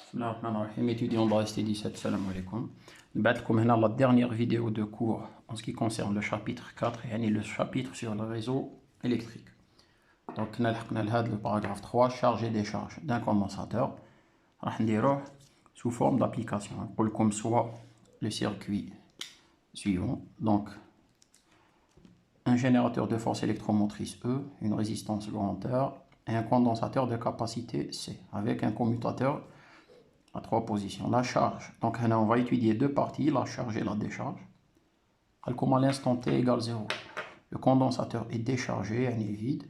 Bismillah ar-Rahman ar-Rahim, étudiants de la ST17, salam alaikum. Nous allons la dernière vidéo de cours en ce qui concerne le chapitre 4, et le chapitre sur le réseau électrique. Donc, nous avons le paragraphe 3, charge et décharge d'un condensateur. Nous allons sous forme d'application. Comme soit le circuit suivant. Donc, un générateur de force électromotrice E, une résistance grand R et un condensateur de capacité C avec un commutateur à 3 positions. La charge, donc on va étudier deux parties, la charge et la décharge. Comme à l'instant t égale 0, le condensateur est déchargé, il est vide,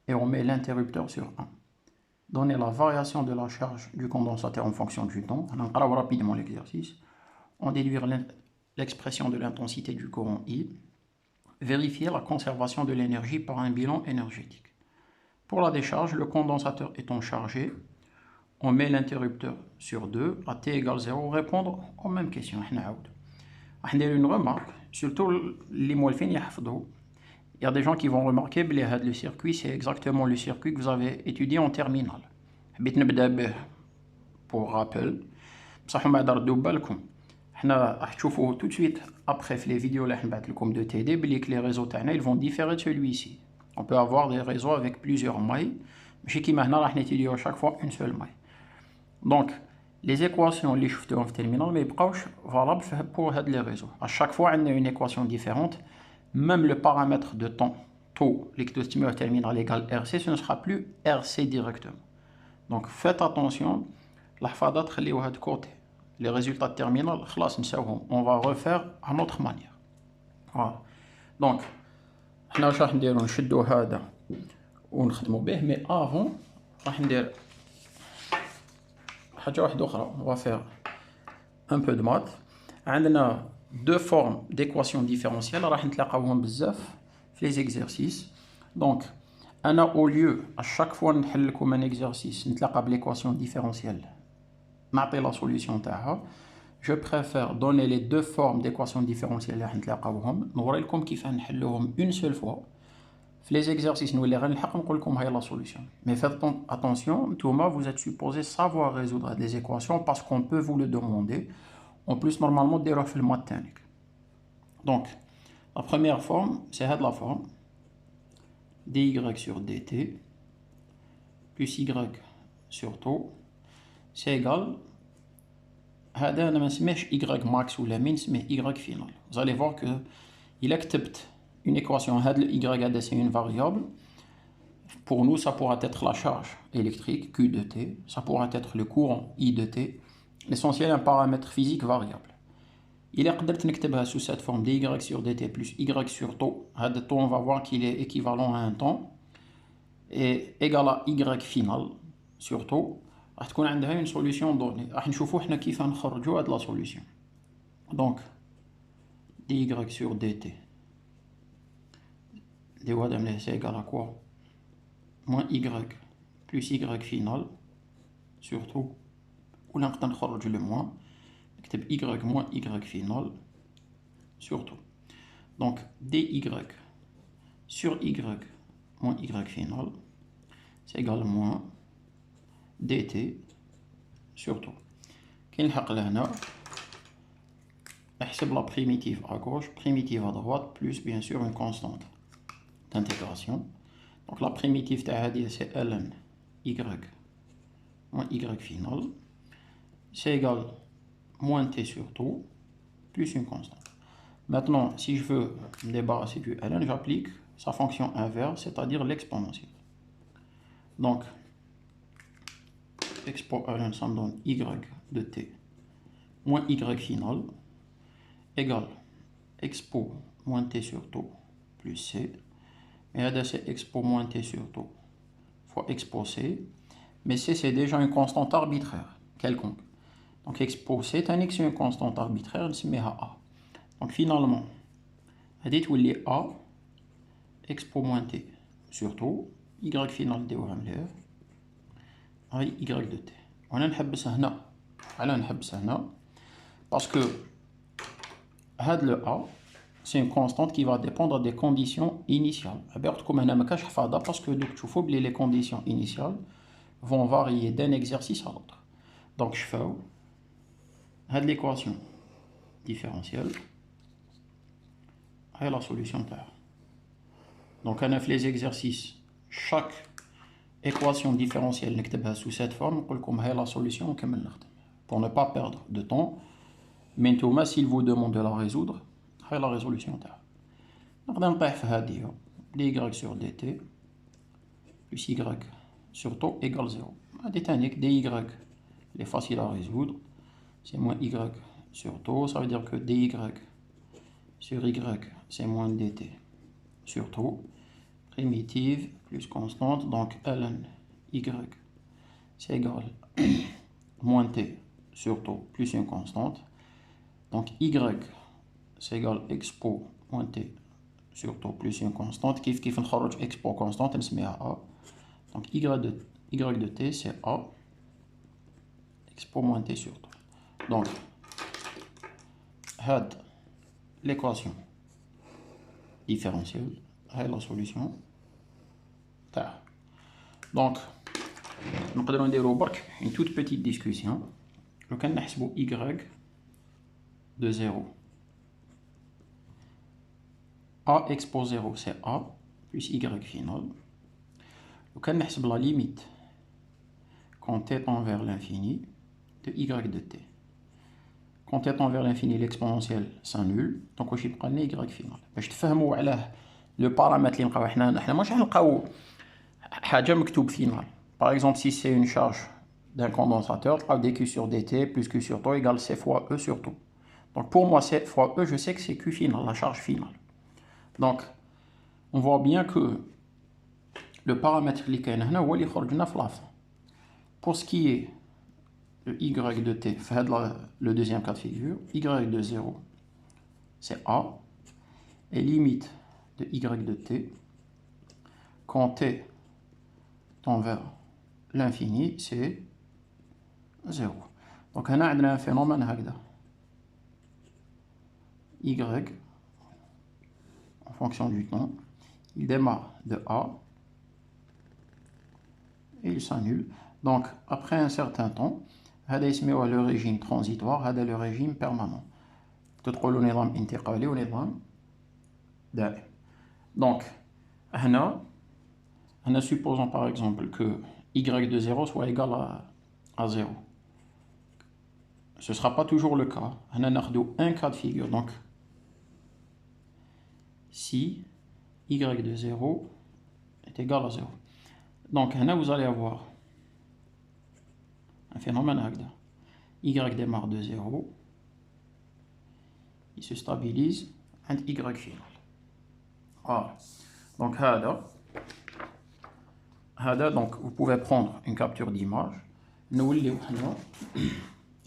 et on met l'interrupteur sur 1. Donner la variation de la charge du condensateur en fonction du temps. On va rapidement l'exercice. On déduire l'expression de l'intensité du courant I. Vérifier la conservation de l'énergie par un bilan énergétique. Pour la décharge, le condensateur étant chargé, on met l'interrupteur sur 2, à t égale 0, répondre aux mêmes questions. On a une remarque, surtout les moulfins, il y a des gens qui vont remarquer que le circuit, c'est exactement le circuit que vous avez étudié en terminale. Pour rappel, tout de suite après les vidéos de TD, les réseaux ils vont différer de celui-ci. On peut avoir des réseaux avec plusieurs mailles, mais qui maintenant on étudie à chaque fois une seule maille. Donc, les équations les en terminale mais valables pour les réseaux. À chaque fois, on a une équation différente. Même le paramètre de temps, taux, l'électrostimulateur terminal égale RC, ce ne sera plus RC directement. Donc, faites attention. La fadat de côté. Les résultats terminaux, on va refaire à notre manière. Voilà. Donc, on va mais avant, on va faire un peu de maths. On a deux formes d'équations différentielles. On va les exercices. Donc, on a au lieu, à chaque fois que nous comme un exercice, nous avons l'équation différentielle. La solution. Je préfère donner les deux formes d'équations différentielles. Nous verrons comment une seule fois. Les exercices, nous allons la solution. Mais faites attention, Thomas, vous êtes supposé savoir résoudre des équations parce qu'on peut vous le demander. En plus, normalement, des refs le matin. Donc, la première forme, c'est la forme dy sur dt plus y sur taux, c'est égal à y max ou la min, mais y final. Vous allez voir que il accepte une équation, y c'est une variable. Pour nous, ça pourra être la charge électrique, Q de T, ça pourra être le courant, I de T. L'essentiel est un paramètre physique variable. Il est sous cette forme dy sur dt plus y sur taux. Le taux, on va voir qu'il est équivalent à un temps et égal à y final sur taux. راح تكون عندها une solution donnée. راح نشوفوا حنا كيف نخرجوا هاد la solution. Donc dy sur dt c'est égal à quoi? Moins y plus y final sur taux. Ou là نقدر نخرج le moins. نكتب y moins y final sur taux. Donc dy sur y moins y final c'est égal à moins dt sur taux. كي نلحق لهنا نحسب la primitive à gauche, primitive à droite, plus bien sûr une constante d'intégration. Donc la primitive c'est ln y moins y final, c'est égal moins t sur taux plus une constante. Maintenant, si je veux me débarrasser du ln, j'applique sa fonction inverse, c'est-à-dire l'exponentielle. Donc expo ln, ça me donne y de t moins y final égale expo moins t sur taux plus c. Et là, c'est expo moins t sur taux fois expo c. Mais c, c'est déjà une constante arbitraire quelconque. Donc expo c est une constante arbitraire, on met à a. Donc finalement, on dit qu'il y a expo moins t sur taux, y final de y de t. On a parce que le a, c'est une constante qui va dépendre des conditions initiales. Parce que les conditions initiales vont varier d'un exercice à l'autre. Donc je fais l'équation différentielle et la solution terre. Donc on a fait les exercices. Chaque équation différentielle نكتبها sous cette forme, نقول لكم هي la solution ونكمل نخدم. Pour ne pas perdre de temps, mais نتوما s'il vous demande de la résoudre, هي la résolution تاعها. نقدر نطيح في هذه dy sur dt plus y sur taux égale 0. هذه تانيك dy elle est facile à résoudre, c'est moins y sur taux, ça veut dire que dy sur y c'est moins dt sur taux, primitive plus constante, donc ln y c'est égal moins t sur taux plus une constante, donc y c'est égal expo moins t sur taux plus une constante, كيف نخرج expo constante نسميها a, donc y de t c'est a expo moins t sur taux. Donc هاد l'équation différentielle هاي la solution تاعها. Donc نقدروا نديروا برك une toute petite discussion. لو كان نحسبوا y de 0, a expo 0 c'est a plus y final. لو كان نحسب la limite quand t tend vers l'infini de y de t. Quand t tend vers l'infini l'exponentielle s'annule, donc واش يبقى لنا y final. باش تفهموا علاه لو بارامتر اللي نلقاو حنا ماش نلقاو حاجه مكتوب فينال. Par exemple, si c'est une charge d'un condensateur, dq sur dt plus q sur taux égale c fois e sur taux. Donc pour moi, c fois e, je sais que c'est q final, la charge finale. Donc on voit bien que le paramètre اللي كاين هنا هو اللي يخرج لنا في la fin. Pour ce qui est de y de t, le deuxième cas de figure, y de 0 c'est a, et limite de y de t quand t tend vers l'infini c'est 0. Donc on a un phénomène هكذا y en fonction du temps, il démarre de a et il s'annule. Donc après un certain temps, هذا يسميوه le régime transitoire, هذا le régime permanent. تدخلوا نظام انتقالي ونظام دائم. Donc هنا supposons par exemple que y de 0 soit égal à 0. Ce ne sera pas toujours le cas. On a un cas de figure. Donc, si y de 0 est égal à 0. Donc, là, vous allez avoir un phénomène. Y démarre de 0. Il se stabilise. Un y final. Voilà. Donc, donc, vous pouvez prendre une capture d'image. Nous,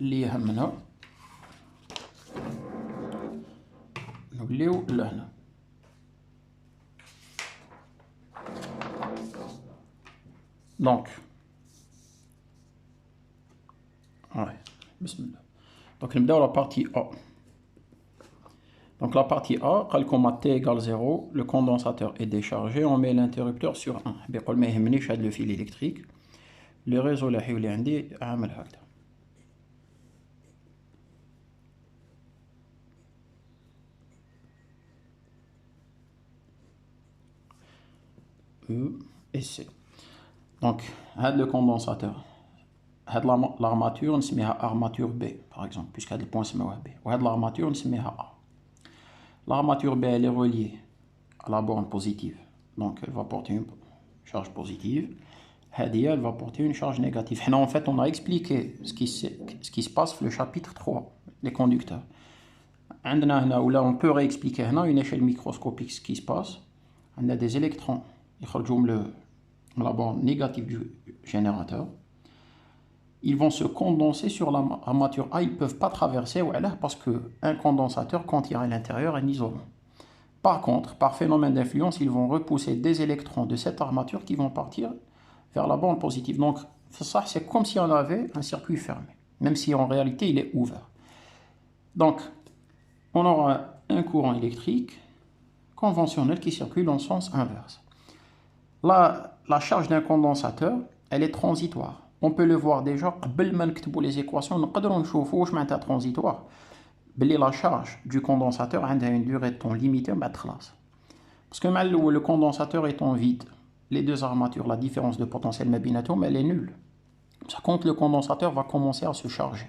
اللي يهمنا نوليو لهنا. Donc ouais, bismillah. Donc نبداو la partie A. Donc la partie A, قال لكم à t égale 0, le condensateur est déchargé, on met l'interrupteur sur 1. بيقول ما يهمنيش هذا le fil électrique. Le réseau اللي حيولي عندي عامل هكذا. Et C. Donc, le condensateur, l'armature, on se met à armature B, par exemple, puisqu'il y a des points B. Ou l'armature, on se met à A. L'armature B, elle est reliée à la borne positive. Donc, elle va porter une charge positive. Elle va porter une charge négative. En fait, on a expliqué ce qui se passe dans le chapitre 3, les conducteurs. On peut réexpliquer une échelle microscopique ce qui se passe. On a des électrons. La borne négative du générateur, ils vont se condenser sur l'armature A, ils ne peuvent pas traverser parce qu'un condensateur contient à l'intérieur un isolant. Par contre, par phénomène d'influence, ils vont repousser des électrons de cette armature qui vont partir vers la borne positive. Donc ça, c'est comme si on avait un circuit fermé, même si en réalité il est ouvert. Donc on aura un courant électrique conventionnel qui circule en sens inverse. La charge d'un condensateur, elle est transitoire. on peut le voir déjà قبل ما نكتبوا les équations نقدروا نشوفوا واش معناتها transitoire بلي la charge du condensateur عندها une durée de temps limitée بعد خلاص. Parce que le condensateur étant vide, les deux armatures, la différence de potentiel ما بيناتهم elle est nulle. Ça compte, le condensateur va commencer à se charger.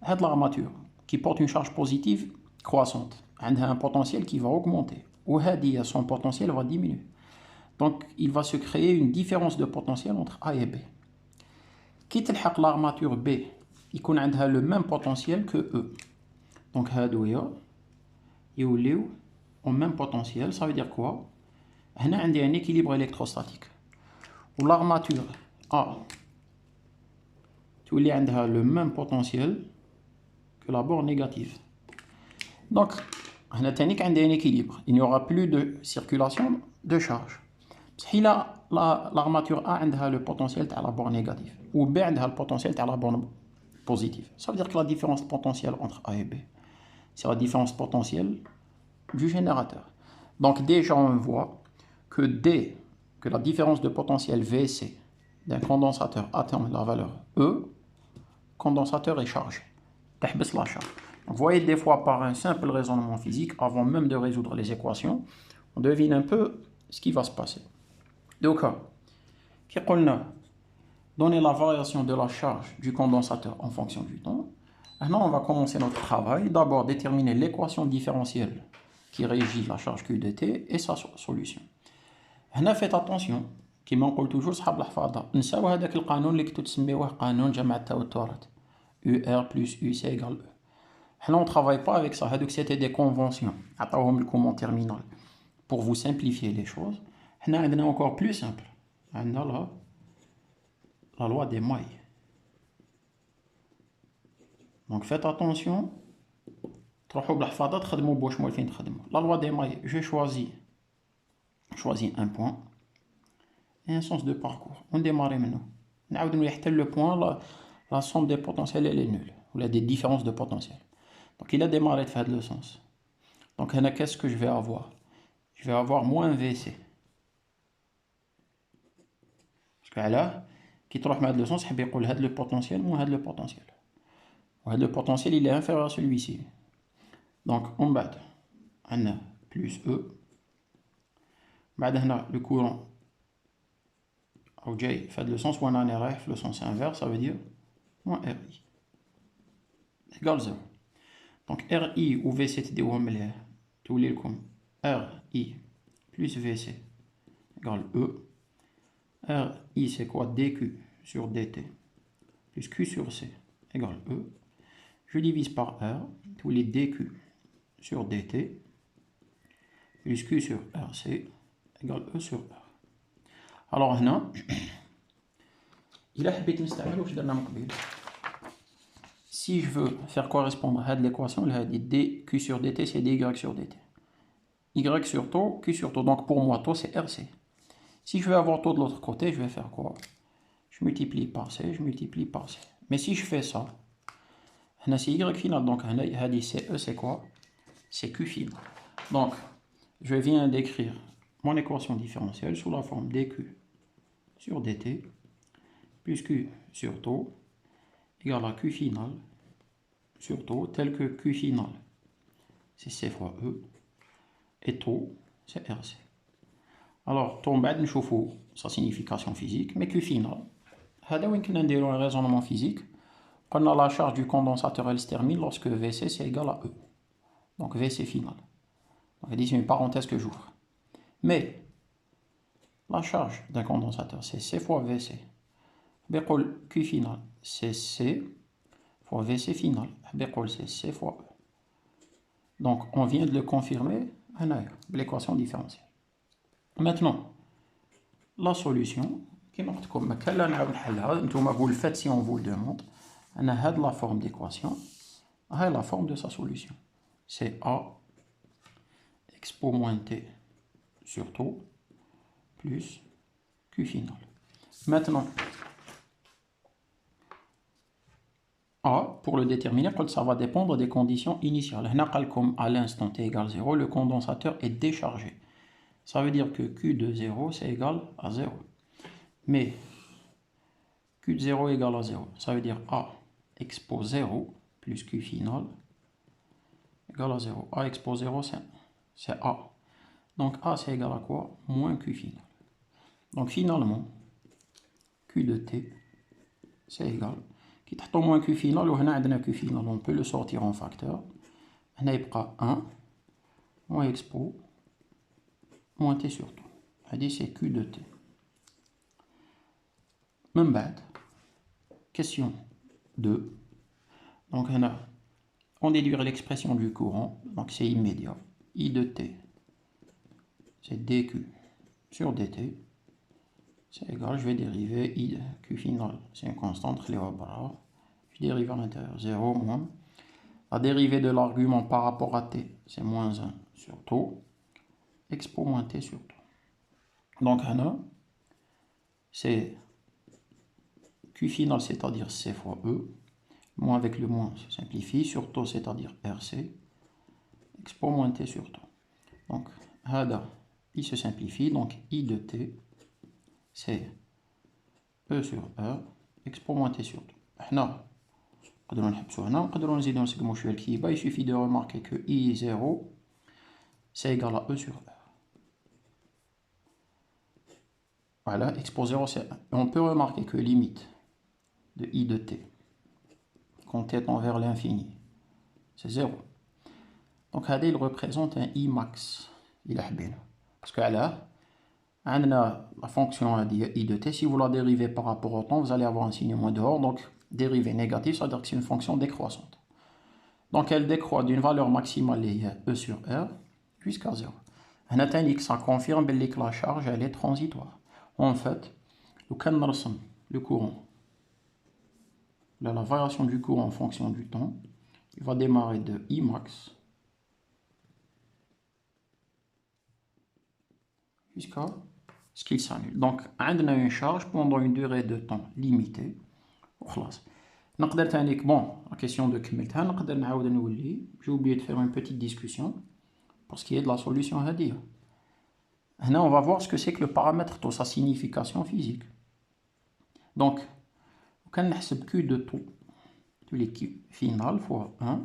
Cette armature qui porte une charge positive croissante, elle a un potentiel qui va augmenter. Ou son potentiel va diminuer. Donc il va se créer une différence de potentiel entre A et B. Quitte l'armature B, il a le même potentiel que E. Donc ils ont même potentiel. Ça veut dire quoi? On a un équilibre électrostatique. Ou l'armature A, elle a le même potentiel que la borne négative. Donc, on a un équilibre. Il n'y aura plus de circulation de charge. Si l'armature A a le potentiel de la borne négative, ou B a le potentiel de la borne positive, ça veut dire que la différence potentielle entre A et B, c'est la différence potentielle du générateur. Donc déjà on voit que dès que la différence de potentiel VC d'un condensateur atteint la valeur E, le condensateur est chargé. تحبس la charge. Donc, vous voyez, des fois par un simple raisonnement physique, avant même de résoudre les équations, on devine un peu ce qui va se passer. Donc, qui donner la variation de la charge du condensateur en fonction du temps. Maintenant, on va commencer notre travail. D'abord, déterminer l'équation différentielle qui régit la charge Q de T et sa solution. هنا faites attention كما نقول toujours صحاب الحفاظة نساو هذاك القانون اللي كنتو تسميوه قانون جمع التوترات UR plus UC égale E. Là, on ne travaille pas avec ça. C'était des conventions. En terminal. Pour vous simplifier les choses, on a encore plus simple. On a la loi des mailles. Donc faites attention. La loi des mailles, je choisis un point et un sens de parcours. On démarre maintenant. Le point, la somme des potentiels elle est nulle. Ou il y a des différences de potentiel. Donc il a démarré de faire le sens. Donc qu'est-ce que je vais avoir? Je vais avoir moins VC. Parce que là, qui trouve le sens, il va dire le potentiel moins le potentiel. Le potentiel il est inférieur à celui-ci. Donc en bas, on a plus E. Maintenant le courant J fait le sens, ou on a un RF, le sens inverse, ça veut dire moins RI égale 0. Donc RI ou VC tous les comme RI plus VC égale E. RI c'est quoi? DQ sur DT plus Q sur C égale E. Je divise par R, tous les DQ sur DT plus Q sur RC égale E sur R. Alors هنا il a حبيت نستعمل واش درنا من قبل. Si je veux faire correspondre à l'équation, dq sur dt, c'est dy sur dt. Y sur taux, q sur taux. Donc pour moi, taux c'est RC. Si je veux avoir taux de l'autre côté, je vais faire quoi? Je multiplie par C, je multiplie par C. Mais si je fais ça, c'est Y final. Donc CE c'est quoi? C'est Q final. Donc je viens d'écrire mon équation différentielle sous la forme dq sur dt plus Q sur taux égale à Q final sur taux tel que Q final c'est C fois E et taux c'est RC. Alors taux بعد نشوفوا sa signification physique, mais Q final هذا وين كنا نديرو un raisonnement physique. قلنا la charge du condensateur elle se termine lorsque VC c'est égal à E. Donc VC final. Donc c'est une parenthèse que j'ouvre. Mais la charge d'un condensateur c'est C fois VC. Q final c'est C fois VC final. C'est C fois E. Donc on vient de le confirmer l'équation différentielle. Maintenant, la solution, le fait si on vous le demande, on a la forme d'équation, la forme de sa solution. C'est A expo moins T sur taux plus Q final. Maintenant, A, pour le déterminer, ça va dépendre des conditions initiales. Comme à l'instant T égale 0, le condensateur est déchargé. Ça veut dire que Q de 0, c'est égal à 0. Mais Q de 0 égale à 0. Ça veut dire A expo 0 plus Q final égale à 0. A expo 0, c'est A. Donc A, c'est égal à quoi? Moins Q final. Donc finalement, Q de T, c'est égal. Qui تحطوا moins Q final, وهنا عندنا Q final, on peut le sortir en facteur. هنا يبقى 1 moins expo moins T sur 2. هذه c'est Q de T. من بعد, question 2. Donc on déduire l'expression du courant, donc c'est immédiat. I de T, c'est dQ sur dt. C'est égal, je vais dériver I de Q final, c'est une constante, je dérive à l'intérieur 0 moins. La dérivée de l'argument par rapport à t, c'est moins 1 sur taux, expo moins t sur taux. Donc, c'est Q final, c'est-à-dire C fois E, moins avec le moins se simplifie, sur taux, c'est-à-dire RC, expo moins t sur taux. Donc, il se simplifie, donc I de t, c'est E sur R, expo moins t sur taux. Il suffit de remarquer que I0 c'est égal à E sur R. Voilà, expo 0 c'est 1. On peut remarquer que limite de I de t quand t tend vers l'infini, c'est 0. Donc il représente un I max. Parce que là, la fonction I de t, si vous la dérivez par rapport au temps, vous allez avoir un signe moins dehors, donc dérivée négative, ça veut dire que c'est une fonction décroissante. Donc elle décroît d'une valeur maximale E sur R jusqu'à 0. Ça confirme que la charge elle est transitoire. En fait, le courant, la variation du courant en fonction du temps, il va démarrer de I max jusqu'à ce qu'il s'annule. Donc, on a une charge pendant une durée de temps limitée. Bon, la question de j'ai oublié de faire une petite discussion pour ce qui est de la solution à dire. Maintenant, on va voir ce que c'est que le paramètre taux, sa signification physique. Donc, on a Q de taux, l'équipe finale fois 1,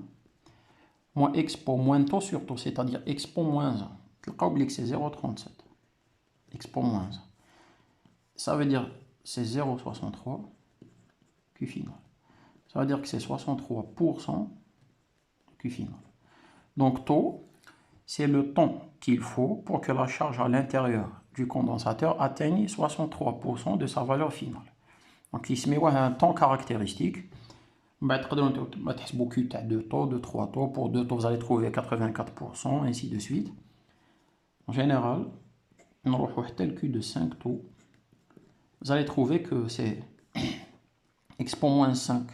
moins expo moins taux sur taux, c'est-à-dire expo moins 1. C'est 0,37. Expo moins 1. Ça veut dire c'est 0,63 Q final. Ça veut dire que c'est 63% Q final. Donc taux, c'est le temps qu'il faut pour que la charge à l'intérieur du condensateur atteigne 63% de sa valeur finale. Donc il se met un temps caractéristique. Q de 2 taux, de 3 taux. Pour 2 taux, vous allez trouver 84%, ainsi de suite. En général, on va tel Q de 5 taux. Vous allez trouver que c'est expo moins 5.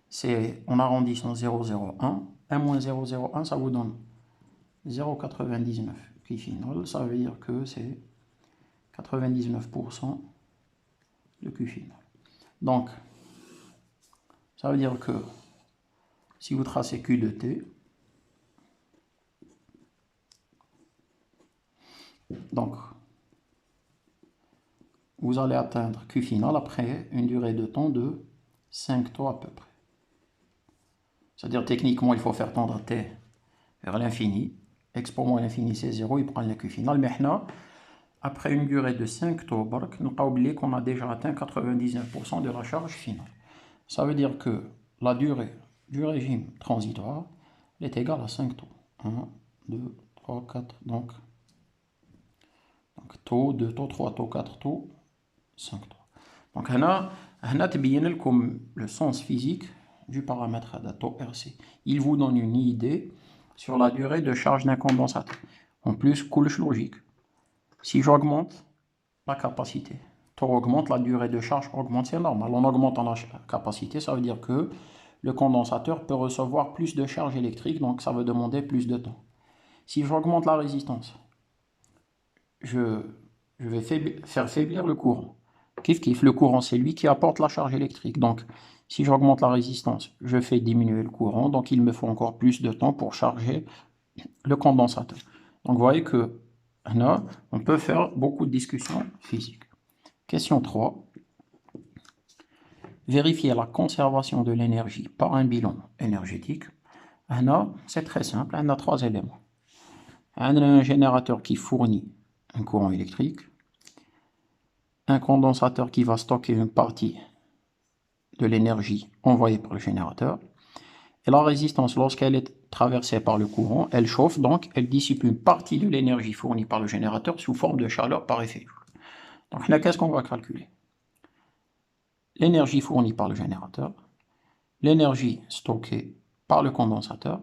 C'est en arrondissant 0,01. 1 moins 0,01, ça vous donne 0,99 Q final. Ça veut dire que c'est 99% de Q final. Donc, ça veut dire que si vous tracez Q de T, donc vous allez atteindre Q final après une durée de temps de 5 taux à peu près. C'est-à-dire techniquement il faut faire tendre T vers l'infini. Expo moins l'infini c'est 0, il prend le Q final. Mais après une durée de 5 taux, ne pas oublier qu'on a déjà atteint 99% de la charge finale. Ça veut dire que la durée du régime transitoire est égale à 5 taux. 1, 2, 3, 4, donc taux, 2 taux, 3 taux, 4 taux, 5 taux. Donc هنا تبين لكم le sens physique du paramètre de taux RC. Il vous donne une idée sur la durée de charge d'un condensateur. En plus, couche logique. Si j'augmente la capacité, taux augmente, la durée de charge augmente, c'est normal. En augmentant la capacité, ça veut dire que le condensateur peut recevoir plus de charge électrique, donc ça veut demander plus de temps. Si j'augmente la résistance, je vais faire faiblir le courant. Le courant, c'est lui qui apporte la charge électrique. Donc, si j'augmente la résistance, je fais diminuer le courant, donc il me faut encore plus de temps pour charger le condensateur. Donc, vous voyez que là, on peut faire beaucoup de discussions physiques. Question 3. vérifier la conservation de l'énergie par un bilan énergétique, c'est très simple, on a trois éléments. On a un générateur qui fournit un courant électrique, un condensateur qui va stocker une partie de l'énergie envoyée par le générateur, et la résistance, lorsqu'elle est traversée par le courant, elle chauffe, donc elle dissipe une partie de l'énergie fournie par le générateur sous forme de chaleur par effet Joule. Donc là, qu'est-ce qu'on va calculer? L'énergie fournie par le générateur, l'énergie stockée par le condensateur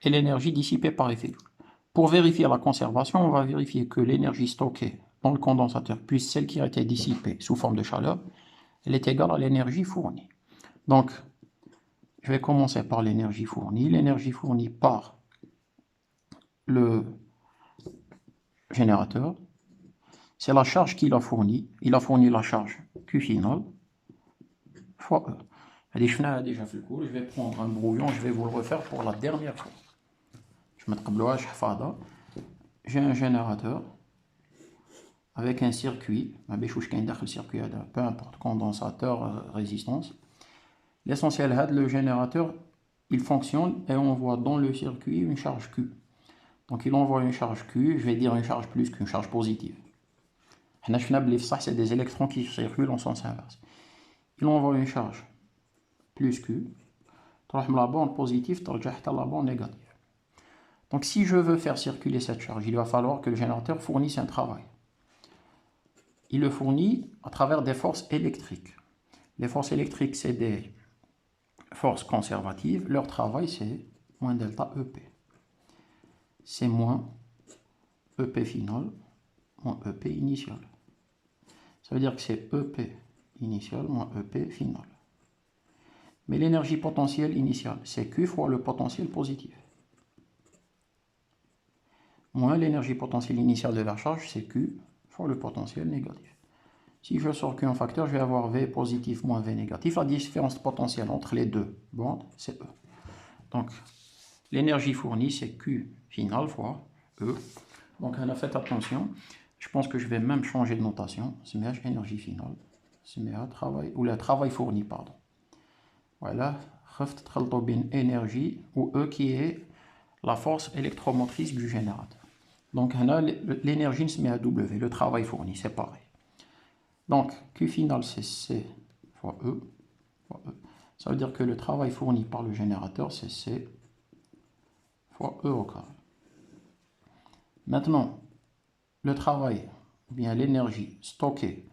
et l'énergie dissipée par effet Joule. Pour vérifier la conservation, on va vérifier que l'énergie stockée dans le condensateur plus celle qui a été dissipée sous forme de chaleur, elle est égale à l'énergie fournie. Donc, je vais commencer par l'énergie fournie. L'énergie fournie par le générateur, c'est la charge qu'il a fournie. Il a fourni la charge Q finale fois E. Déjà fait le cours, je vais prendre un brouillon, je vais vous le refaire pour la dernière fois. Je vais j'ai un générateur avec un circuit, peu importe, condensateur, résistance. L'essentiel, le générateur, il fonctionne et on voit dans le circuit une charge Q. Donc il envoie une charge Q, je vais dire une charge plus qu'une charge positive. C'est des électrons qui circulent en sens inverse. Il envoie une charge plus Q, la borne positive, la borne négative. Donc si je veux faire circuler cette charge, il va falloir que le générateur fournisse un travail. Il le fournit à travers des forces électriques. Les forces électriques, c'est des forces conservatives. Leur travail, c'est moins delta EP. C'est moins EP final, moins EP initial. Ça veut dire que c'est EP initial moins EP final. Mais l'énergie potentielle initiale, c'est Q fois le potentiel positif. Moins l'énergie potentielle initiale de la charge, c'est Q fois le potentiel négatif. Si je sors Q en facteur, je vais avoir V positif moins V négatif. La différence potentielle entre les deux bandes, c'est E. Donc, l'énergie fournie, c'est Q final fois E. Donc, on a fait attention. Je pense que je vais même changer de notation. C'est énergie finale. C'est travail, ou le travail fourni, pardon. Voilà. Énergie, ou E qui est la force électromotrice du générateur. Donc, l'énergie se met à W, le travail fourni, c'est pareil. Donc, Q final, c'est C fois E. Ça veut dire que le travail fourni par le générateur, c'est C fois E au carré. Maintenant, le travail, bien l'énergie stockée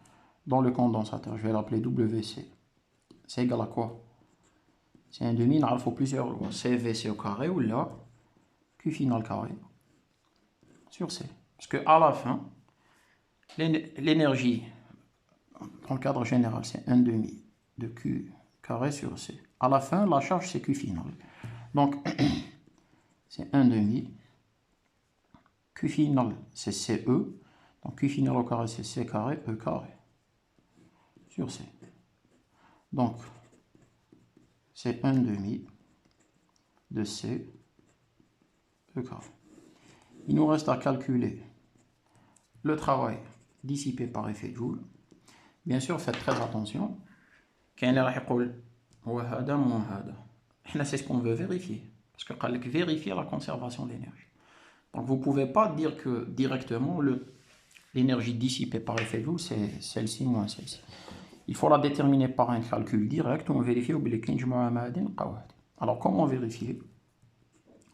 dans le condensateur, je vais l'appeler WC, c'est égal à quoi? C'est un demi, il faut plusieurs lois. CVC au carré ou là, Q final carré sur C. Parce que à la fin, l'énergie, dans le cadre général, c'est 1 demi de Q carré sur C. À la fin, la charge, c'est Q final. Donc, c'est 1 demi. Q final, c'est CE. Donc, Q final au carré, c'est C carré, E carré. Sur C. Donc, c'est 1 demi de C, E carré. Il nous reste à calculer le travail dissipé par effet Joule. Bien sûr, faites très attention. C'est ce qu'on veut vérifier. Parce que vérifier la conservation d'énergie. Donc vous ne pouvez pas dire que directement l'énergie dissipée par effet Joule, c'est celle-ci moins celle-ci. Il faut la déterminer par un calcul direct où on vérifie au Alors comment vérifier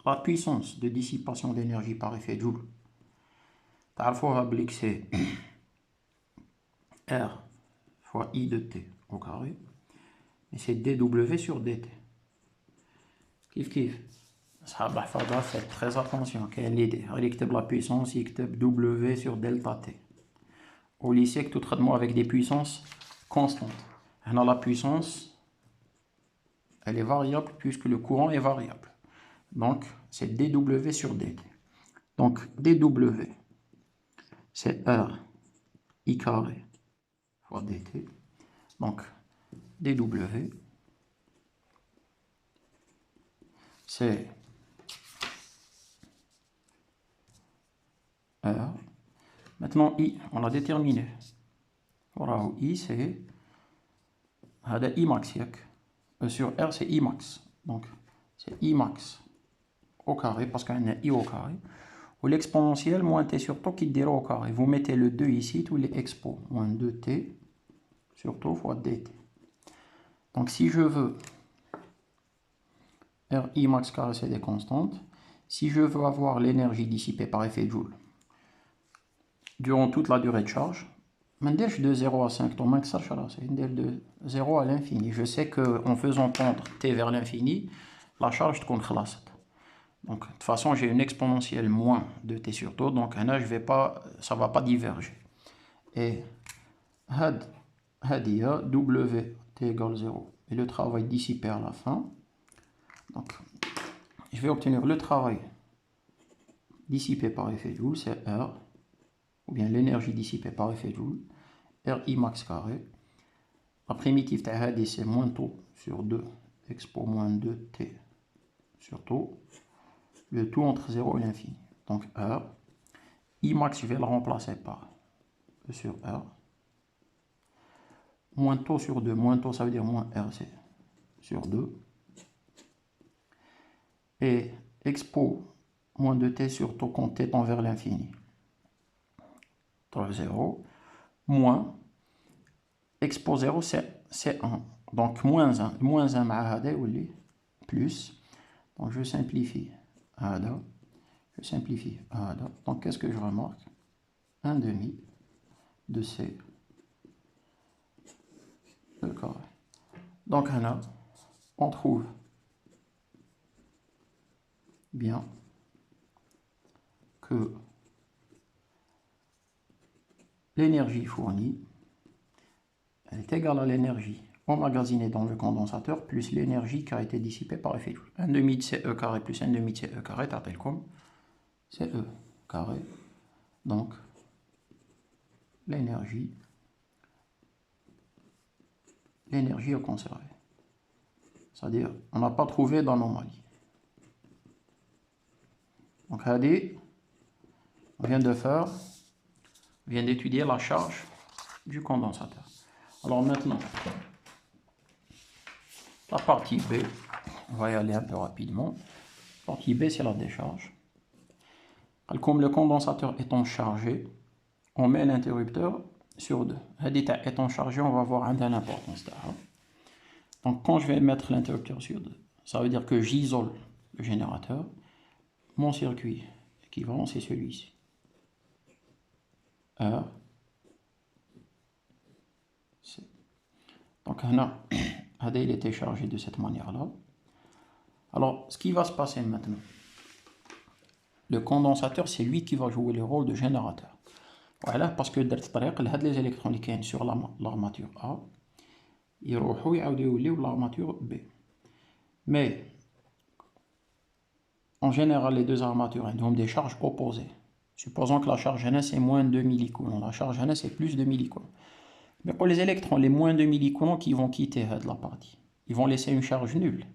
la puissance de dissipation d'énergie par effet Joule? C'est R fois I de T au carré. Et c'est dW sur dt. Kif. Faites très attention. La puissance, il W sur delta T. Au lycée, tout traitement avec des puissances constantes. La puissance, elle est variable puisque le courant est variable. Donc, c'est dW sur dt. Donc, dW, c'est R I carré fois dt. Donc, dW, c'est R. Maintenant, I, on l'a déterminé. Voilà, I, c'est هذا I max ياك. E sur R c'est I max. Donc c'est I max au carré parce qu'on a I au carré. Ou l'exponentielle moins t sur tau qui dira au carré. Vous mettez le 2 ici, tous les expos. Moins 2t sur tau fois dt. Donc si je veux RI max carré, c'est des constantes. Si je veux avoir l'énergie dissipée par effet Joule durant toute la durée de charge, de 0 à 5, c'est de 0 à l'infini. Je sais qu'en faisant tendre t vers l'infini, la charge est خلاص. Donc de toute façon, j'ai une exponentielle moins de t sur tau, donc là, ça ne va pas diverger. Et W t égale 0. Et le travail dissipé à la fin. Donc, je vais obtenir le travail dissipé par effet Joule, c'est R, ou bien l'énergie dissipée par effet Joule, RI max carré. La primitive c'est moins tau sur 2 expo moins 2t sur tau. Le tout entre 0 et l'infini. Donc R. I max, je vais le remplacer par E sur R. Moins tau sur 2. Moins tau, ça veut dire moins RC sur 2. Et expo moins 2t sur tau quand t tend vers l'infini. 0. Moins expo 0, c'est 1. Donc moins 1. Moins 1 مع هذا يولي plus. Donc je simplifie هذا. Je simplifie هذا. Donc qu'est-ce que je remarque? 1 demi de C E carré. Donc là, on trouve bien que l'énergie fournie elle est égale à l'énergie emmagasinée dans le condensateur plus l'énergie qui a été dissipée par effet Joule. 1 demi de CE carré plus 1 demi de CE carré, t'appelles comme CE carré. Donc, l'énergie est conservée. C'est-à-dire, on n'a pas trouvé d'anomalie. Donc, on vient d'étudier la charge du condensateur. Alors maintenant, la partie B, on va y aller un peu rapidement. La partie B, c'est la décharge. Comme le condensateur étant chargé, on met l'interrupteur sur 2. Étant chargé, on va voir l'importance. Donc quand je vais mettre l'interrupteur sur 2, ça veut dire que j'isole le générateur. Mon circuit équivalent, c'est celui-ci. R. C. Donc là, il était chargé de cette manière-là. Alors, ce qui va se passer maintenant, le condensateur, c'est lui qui va jouer le rôle de générateur. Voilà, parce que les électrons qui sont sur l'armature A, ils vont l'armature B. Mais, en général, les deux armatures ont des charges opposées. Supposons que la charge NS est moins 2 millicoulombs. La charge NS est plus de millicoulombs. Mais pour les électrons, les moins 2 millicoulombs qui vont quitter la partie, ils vont laisser une charge nulle.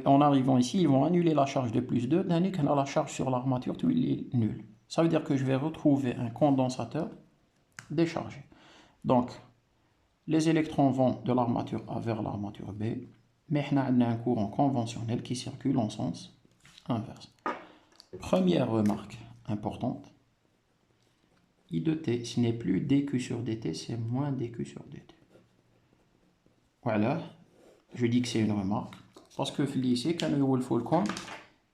En arrivant ici, ils vont annuler la charge de plus 2, tandis que la charge sur l'armature est nulle. Ça veut dire que je vais retrouver un condensateur déchargé. Donc, les électrons vont de l'armature A vers l'armature B, mais on a un courant conventionnel qui circule en sens inverse. Première remarque importante, I de t, ce n'est plus dq sur dt, c'est moins dq sur dt. Voilà, je dis que c'est une remarque, parce que ici, quand nous avons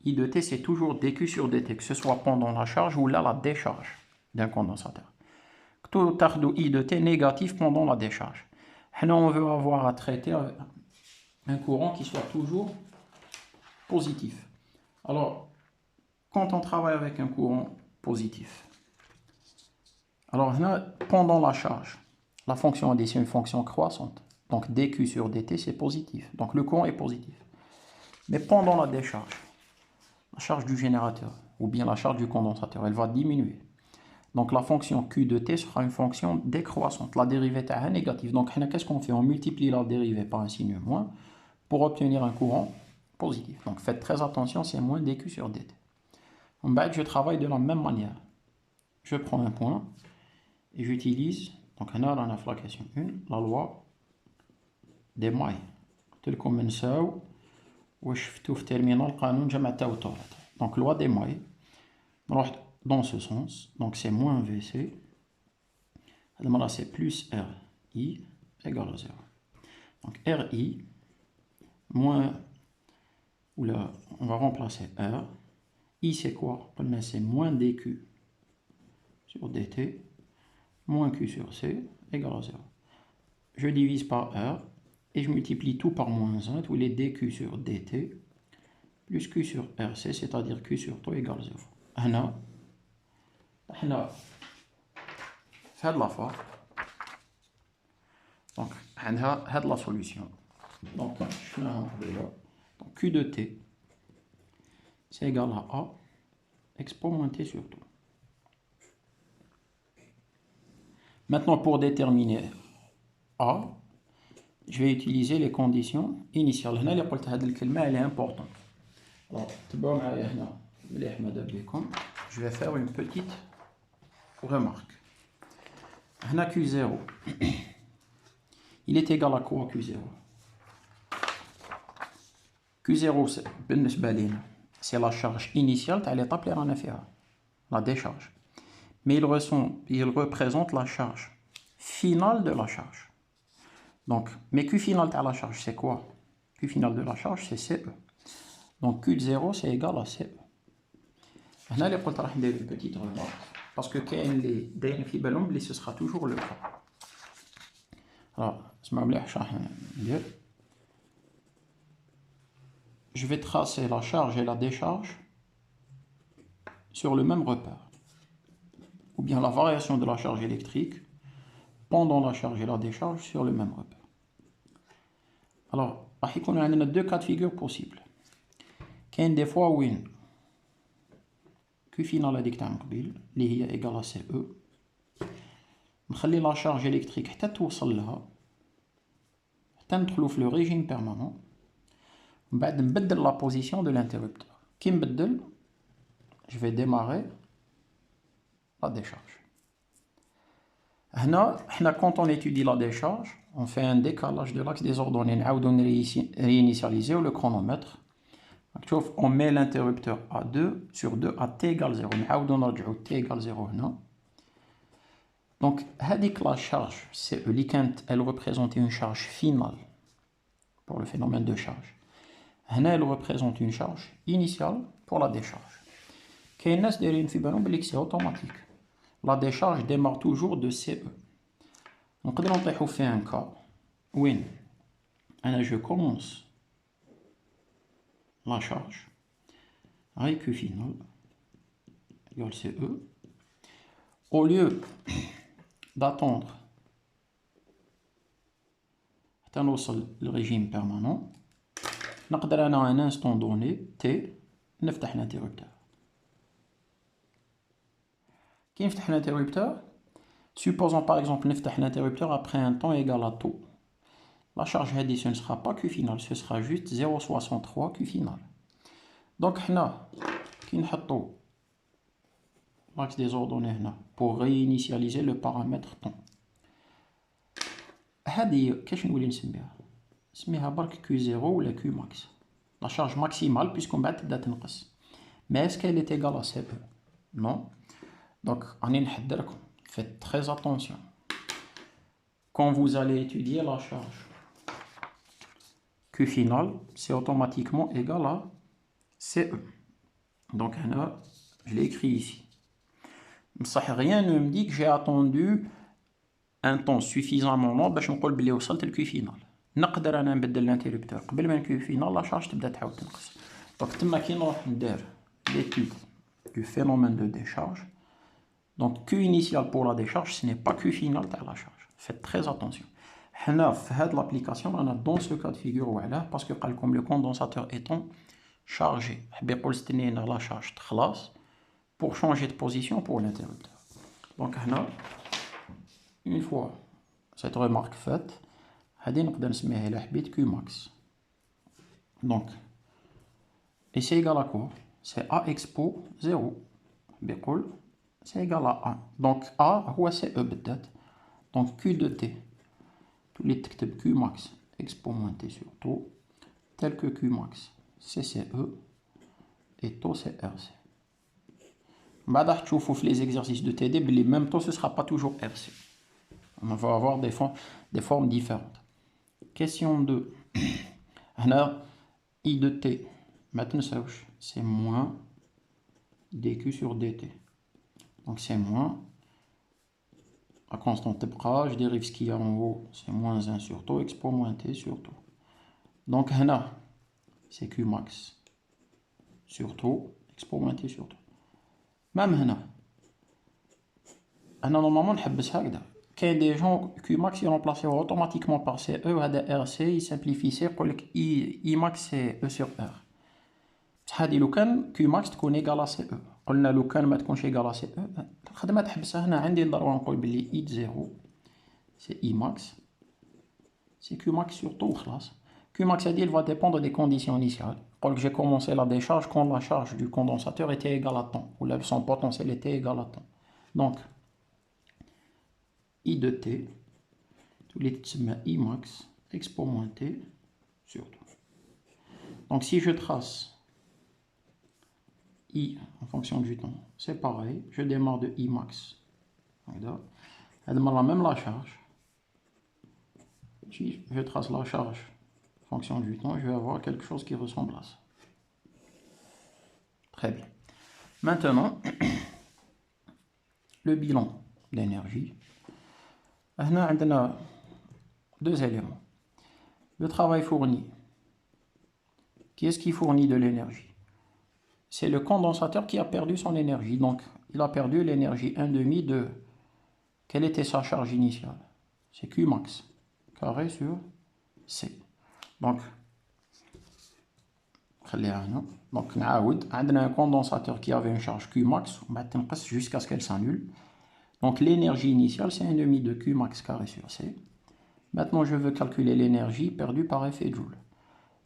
I de t, c'est toujours dq sur dt, que ce soit pendant la charge ou la décharge d'un condensateur. Tout I de t négatif pendant la décharge. Maintenant, on veut avoir à traiter un courant qui soit toujours positif. Alors, quand on travaille avec un courant positif, alors là, pendant la charge, la fonction AD, c'est une fonction croissante. Donc dq sur dt, c'est positif. Donc le courant est positif. Mais pendant la décharge, la charge du générateur, ou bien la charge du condensateur, elle va diminuer. Donc la fonction q de t sera une fonction décroissante. La dérivée est négative. Donc qu'est-ce qu'on fait? On multiplie la dérivée par un signe moins pour obtenir un courant positif. Donc faites très attention, c'est moins dq sur dt. En bas, je travaille de la même manière. Je prends un point et j'utilise, donc on a la question 1, la loi دي ماي قلت لكم نساو واش شفتو في تيرمينال قانون جمع التوترات. دونك لوا دي ماي نروح dans ce sens, donc c'est moins VC, c'est plus RI égale à 0. Donc RI moins, ou là, on va remplacer R. I c'est quoi? C'est moins DQ sur DT moins Q sur C égale à 0. Je divise par R et je multiplie tout par moins 1, tous les DQ sur DT plus Q sur RC, c'est-à-dire Q sur τ égale 0. هنا حنا في هاد لافا دونك عندها هاد لا سوليوشن دونك شفناها قبيله. دونك Q de T c'est égal à A expo moins T sur tout. Maintenant pour déterminer A, je vais utiliser les conditions initiales. هنا اللي قلت هاد الكلمة elle est importante. Alors تبعوا معايا هنا مليح ماذا بكم. Je vais faire une petite remarque. هنا Q0 il est égal à quoi Q0? Q0 بالنسبة لينا c'est la charge initiale تاع l'étape اللي رانا فيها, la décharge. Mais il représente la charge finale de la charge. Donc, mais Q final de la charge, c'est quoi? Q final de la charge, c'est CE. Donc, Q de 0, c'est égal à CE. Là, les potes, on une petite remarque. Parce que quand les DNF balons, ce sera toujours le cas. Alors, je vais tracer la charge et la décharge sur le même repère. Ou bien la variation de la charge électrique pendant la charge et la décharge sur le même repère. Alors, on a deux cas de figure possibles. Il y a des fois où Q final est égal à CE. On la charge électrique حتى توصل لها حتى ندخلو في le régime permanent. من بعد نبدل la position de l'interrupteur. كي نبدل je vais démarrer la décharge. Quand on étudie la décharge, on fait un décalage de l'axe des ordonnées. On réinitialiser le chronomètre. On met l'interrupteur à 2 sur 2 à t égale 0. On t égale 0. Donc, la charge, elle représente une charge finale pour le phénomène de charge. Elle représente une charge initiale pour la décharge. C'est automatique. La décharge démarre toujours de CE. Donc, on fait un cas où je commence la charge avec Q final égale CE. Au lieu d'attendre le régime permanent, à un instant donné, T, on ouvre l'interrupteur. Qui ouvre l'interrupteur? Supposons par exemple que l'interrupteur après un temps égal à taux. La charge ce ne sera pas Q final, ce sera juste 0,63 Q final. Donc, qui nous l'axe des ordonnées pour réinitialiser le paramètre temps. Qu'est-ce que nous voulons dire? C'est Q0 ou la Q max. La charge maximale puisqu'on va être mais est-ce qu'elle est égale à CE? Non. Donc, faites très attention. Quand vous allez étudier la charge Q final, c'est automatiquement égal à CE. Donc, je l'ai écrit ici. Rien ne me dit que j'ai attendu un temps suffisamment long باش نقول بلي وصلت للكي فينال. نقدر انا نبدل الانتربتور قبل ما الكي فينال لا شارج تبدا تعاود تنقص. دونك تما كي نروح ندير l'étude du phénomène de décharge. Donc Q initial pour la décharge, ce n'est pas Q final de la charge. Faites très attention. Dans cette application, on a dans ce cas de figure parce que comme le condensateur étant chargé, la charge pour changer de position pour l'interrupteur. Donc une fois cette remarque faite, on peut appeler Q max. Donc, et c'est égal à quoi? C'est A expo 0. C'est égal à A. Donc A, c'est E peut-être. Donc Q de T. Tous les Q max expo moins T sur taux, tel que Qmax, CCE, et taux, c'est RC. بعد تشوفوا في les exercices de TD, les mêmes taux, ce ne sera pas toujours RC. On va avoir des formes différentes. Question 2. هنا I de T, maintenant c'est moins dQ sur dt. Donc c'est moins, la constante تبقى, je dérive ce qu'il y a en haut, c'est moins 1 sur taux, expo moins T sur taux. Donc هنا c'est Qmax sur taux, expo moins T sur taux. Même هنا normalement نحبس هكذا. كاين دي جون Qmax يرمبلاسيوه automatiquement par CE وهذا RC يسامبليفيسي يقول لك Imax c'est E sur R. بصح هادي لو كان Qmax تكون ايكال CE. قلنا لو كان ما تكونش ايكال CE الخدمه تحبسها هنا. عندي نضربها نقول بلي I de 0 c'est Imax c'est Qmax sur taux وخلاص. Qmax a dit il va dépendre des conditions initiales. Quand j'ai commencé la décharge quand la charge du condensateur était égale à temps, ou là son potentiel était égal à temps. Donc I de T, tous les Imax, expo moins T sur tout. Donc si je trace I en fonction du temps, c'est pareil, je démarre de Imax. Elle demande même la charge. Si je trace la charge en fonction du temps, je vais avoir quelque chose qui ressemble à ça. Très bien. Maintenant, le bilan d'énergie. On a deux éléments. Le travail fourni. Qui est-ce qui fournit de l'énergie? C'est le condensateur qui a perdu son énergie. Donc, il a perdu l'énergie 1/2 de... Quelle était sa charge initiale? C'est Qmax, carré sur C. Donc, on a un condensateur qui avait une charge Qmax, jusqu'à ce qu'elle s'annule. Donc l'énergie initiale, c'est 1/2 de Qmax carré sur C. Maintenant, je veux calculer l'énergie perdue par effet Joule.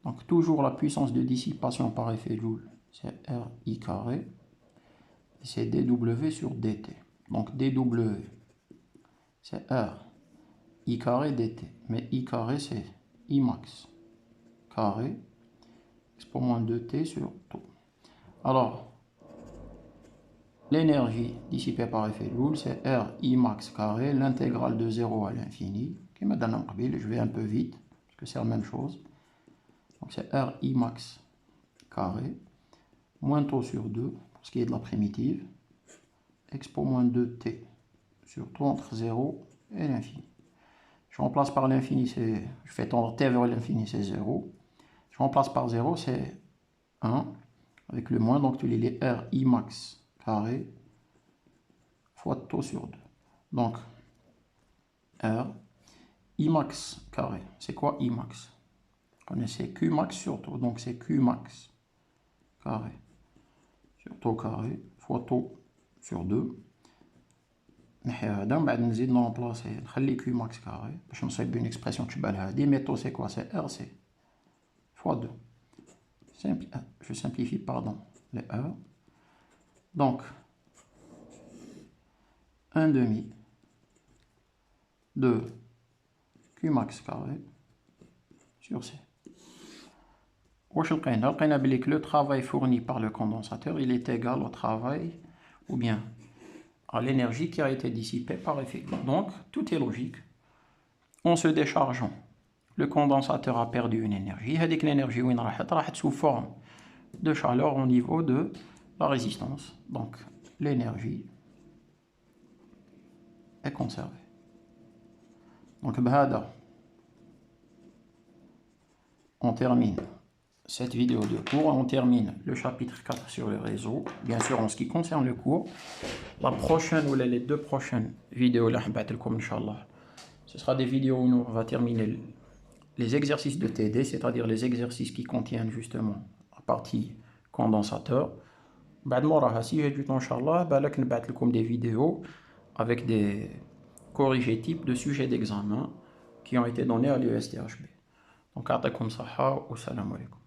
Donc toujours la puissance de dissipation par effet Joule, c'est RI carré. Et c'est dW sur dt. Donc dW, c'est RI carré dt. Mais I carré, c'est Imax carré, expo moins 2t sur taux. Alors, l'énergie dissipée par effet Joule, c'est RI max carré, l'intégrale de 0 à l'infini. Je vais un peu vite, parce que c'est la même chose. Donc c'est RI max carré, moins taux sur 2, pour ce qui est de la primitive, expo moins 2t sur taux entre 0 et l'infini. Je remplace par l'infini, je fais tendre t vers l'infini, c'est 0. Je remplace par 0, c'est 1, avec le moins, donc tu lis RI max carré fois taux sur 2. Donc, R, Imax carré. C'est quoi Imax? Vous connaissez Qmax sur taux. Donc, c'est Qmax carré sur taux carré fois taux sur 2. بعد نزيد نرمبلاسي نخلي Qmax carré باش نصيب une expression تشبه لهادي. Mais taux c'est quoi? C'est RC fois 2. Je simplifie, pardon, les R. Donc, 1/2 de Qmax carré sur C. Le travail fourni par le condensateur, il est égal au travail, ou bien à l'énergie qui a été dissipée par effet. Donc, tout est logique. En se déchargeant, le condensateur a perdu une énergie. Cette énergie est sous forme de chaleur au niveau de la résistance. Donc, l'énergie est conservée. Donc, on termine cette vidéo de cours. On termine le chapitre 4 sur le réseau. Bien sûr, en ce qui concerne le cours, la prochaine ou les deux prochaines vidéos, ce sera des vidéos où on va terminer les exercices de TD, c'est-à-dire les exercices qui contiennent justement la partie condensateur. Si j'ai du temps, Inch'Allah, des vidéos avec des corrigés types de sujets d'examen qui ont été donnés à l'USTHB. Donc, salam alaikum.